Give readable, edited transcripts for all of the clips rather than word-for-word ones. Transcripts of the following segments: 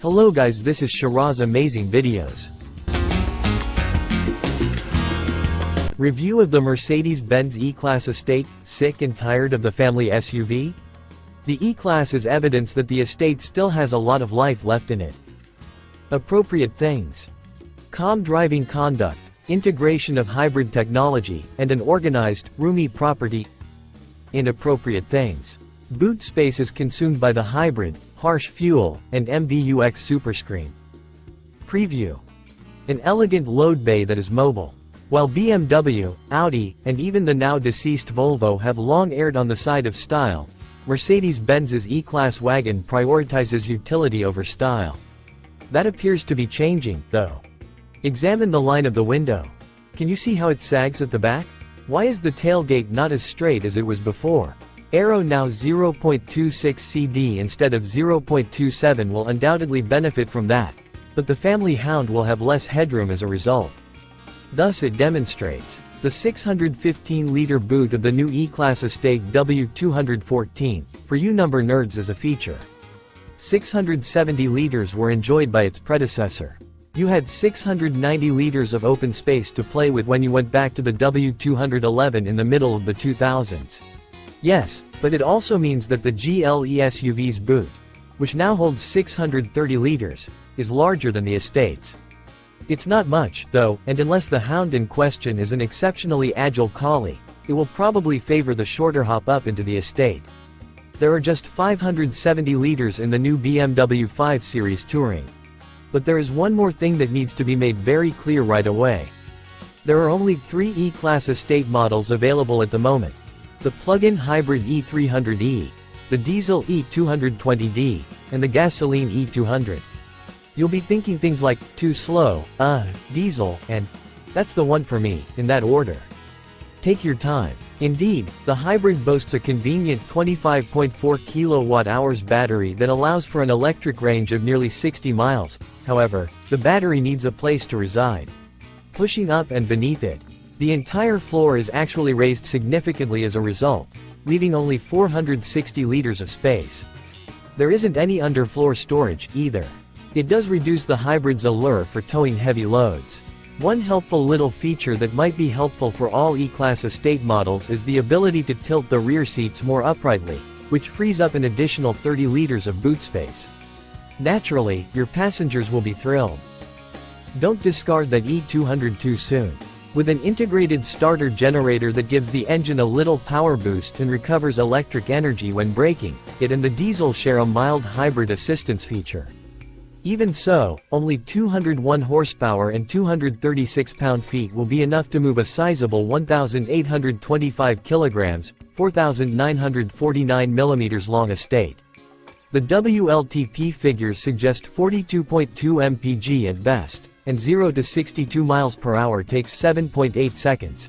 Hello guys, this is Shiraz Amazing Videos. Review of the Mercedes-Benz E-Class Estate. Sick and tired of the family SUV? The E-Class is evidence that the estate still has a lot of life left in it. Appropriate things: calm driving conduct, integration of hybrid technology, and an organized, roomy property. Inappropriate things: boot space is consumed by the hybrid, harsh fuel, and MBUX superscreen. Preview: an elegant load bay that is mobile. While BMW, Audi, and even the now deceased Volvo have long erred on the side of style, Mercedes-Benz's E-Class Wagon prioritizes utility over style. That appears to be changing, though. Examine the line of the window. Can you see how it sags at the back? Why is the tailgate not as straight as it was before? Aero now 0.26 CD instead of 0.27 will undoubtedly benefit from that, but the family hound will have less headroom as a result. Thus it demonstrates the 615-liter boot of the new E-Class Estate W214, for you number nerds, as a feature. 670 liters were enjoyed by its predecessor. You had 690 liters of open space to play with when you went back to the W211 in the middle of the 2000s. Yes, but it also means that the GLE SUV's boot, which now holds 630 liters, is larger than the Estate's. It's not much, though, and unless the hound in question is an exceptionally agile collie, it will probably favor the shorter hop up into the Estate. There are just 570 liters in the new BMW 5 Series Touring. But there is one more thing that needs to be made very clear right away. There are only 3 E-Class Estate models available at the moment: the plug-in hybrid E300e, the diesel E220d, and the gasoline E200. You'll be thinking things like, too slow, diesel, and that's the one for me, in that order. Take your time. Indeed, the hybrid boasts a convenient 25.4 kWh battery that allows for an electric range of nearly 60 miles, however, the battery needs a place to reside. Pushing up and beneath it, the entire floor is actually raised significantly as a result, leaving only 460 liters of space. There isn't any underfloor storage, either. It does reduce the hybrid's allure for towing heavy loads. One helpful little feature that might be helpful for all E-Class Estate models is the ability to tilt the rear seats more uprightly, which frees up an additional 30 liters of boot space. Naturally, your passengers will be thrilled. Don't discard that E200 too soon. With an integrated starter generator that gives the engine a little power boost and recovers electric energy when braking, it and the diesel share a mild hybrid assistance feature. Even so, only 201 horsepower and 236 pound-feet will be enough to move a sizable 1,825 kilograms, 4,949 millimeters long Estate. The WLTP figures suggest 42.2 mpg at best, and 0 to 62 miles per hour takes 7.8 seconds.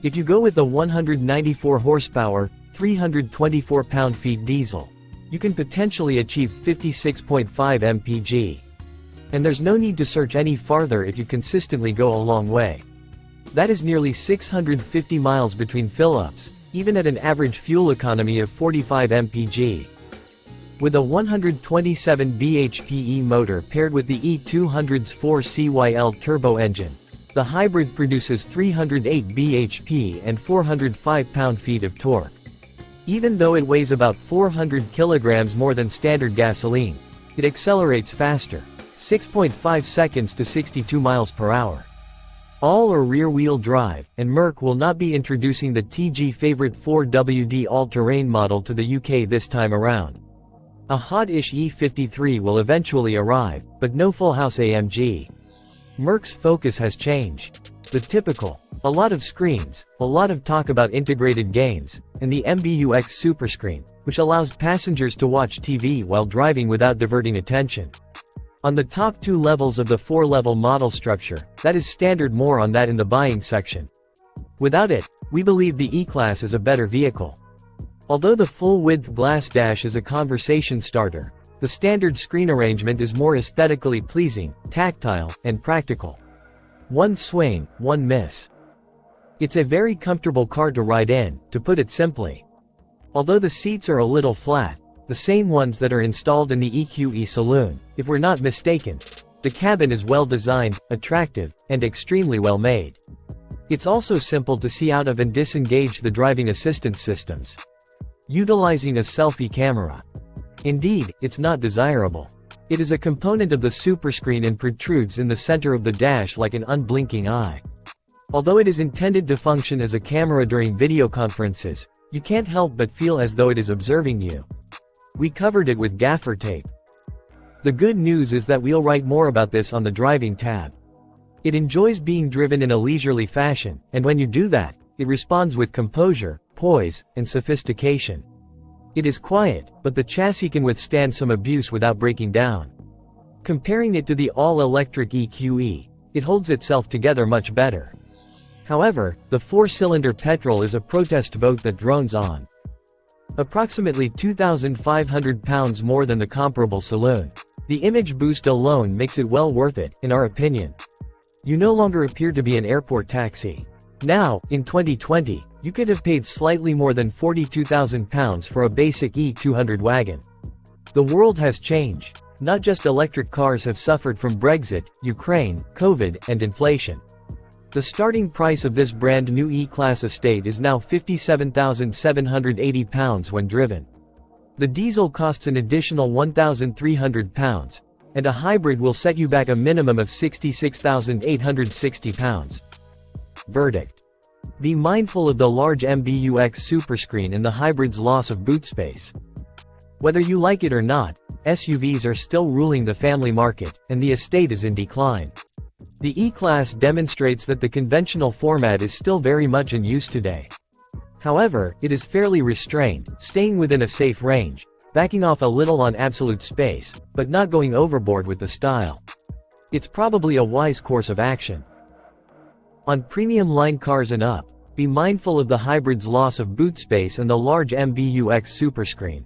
If you go with the 194 horsepower, 324 pound-feet diesel, you can potentially achieve 56.5 mpg. And there's no need to search any farther if you consistently go a long way. That is nearly 650 miles between fill-ups, even at an average fuel economy of 45 mpg. With a 127 bhp motor paired with the E200's 4CYL turbo engine, the hybrid produces 308 bhp and 405 pound-feet of torque. Even though it weighs about 400 kilograms more than standard gasoline, it accelerates faster, 6.5 seconds to 62 miles per hour. All or rear-wheel drive, and Merc will not be introducing the TG favorite 4WD all-terrain model to the UK this time around. A hot-ish E53 will eventually arrive, but no full-house AMG. Merc's focus has changed. The typical, a lot of screens, a lot of talk about integrated games, and the MBUX superscreen, which allows passengers to watch TV while driving without diverting attention. On the top 2 levels of the 4-level model structure, that is standard. More on that in the buying section. Without it, we believe the E-Class is a better vehicle. Although the full-width glass dash is a conversation starter, the standard screen arrangement is more aesthetically pleasing, tactile, and practical. One swing, one miss. It's a very comfortable car to ride in, to put it simply. Although the seats are a little flat, the same ones that are installed in the EQE saloon, if we're not mistaken. The cabin is well designed, attractive, and extremely well made. It's also simple to see out of and disengage the driving assistance systems, utilizing a selfie camera. Indeed, it's not desirable. It is a component of the superscreen and protrudes in the center of the dash like an unblinking eye. Although it is intended to function as a camera during video conferences, you can't help but feel as though it is observing you. We covered it with gaffer tape. The good news is that we'll write more about this on the driving tab. It enjoys being driven in a leisurely fashion, and when you do that, it responds with composure, poise, and sophistication. It is quiet, but the chassis can withstand some abuse without breaking down. Comparing it to the all-electric EQE, it holds itself together much better. However, the 4-cylinder petrol is a protest boat that drones on. Approximately 2,500 pounds more than the comparable saloon. The image boost alone makes it well worth it, in our opinion. You no longer appear to be an airport taxi. Now, in 2020, you could have paid slightly more than £42,000 for a basic E200 wagon. The world has changed. Not just electric cars have suffered from Brexit, Ukraine, COVID, and inflation. The starting price of this brand new E-Class Estate is now £57,780 when driven. The diesel costs an additional £1,300, and a hybrid will set you back a minimum of £66,860. Verdict: be mindful of the large MBUX superscreen and the hybrid's loss of boot space. Whether you like it or not, SUVs are still ruling the family market, and the Estate is in decline. The E-Class demonstrates that the conventional format is still very much in use today. However, it is fairly restrained, staying within a safe range, backing off a little on absolute space, but not going overboard with the style. It's probably a wise course of action. On premium line cars and up, be mindful of the hybrid's loss of boot space and the large MBUX superscreen.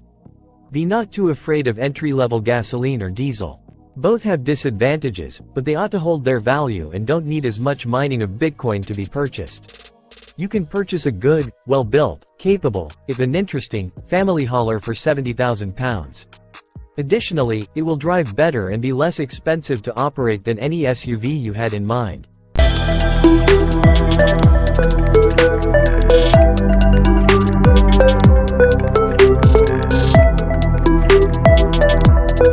Be not too afraid of entry-level gasoline or diesel. Both have disadvantages, but they ought to hold their value and don't need as much mining of Bitcoin to be purchased. You can purchase a good, well-built, capable, if an interesting, family hauler for £70,000. Additionally, it will drive better and be less expensive to operate than any SUV you had in mind.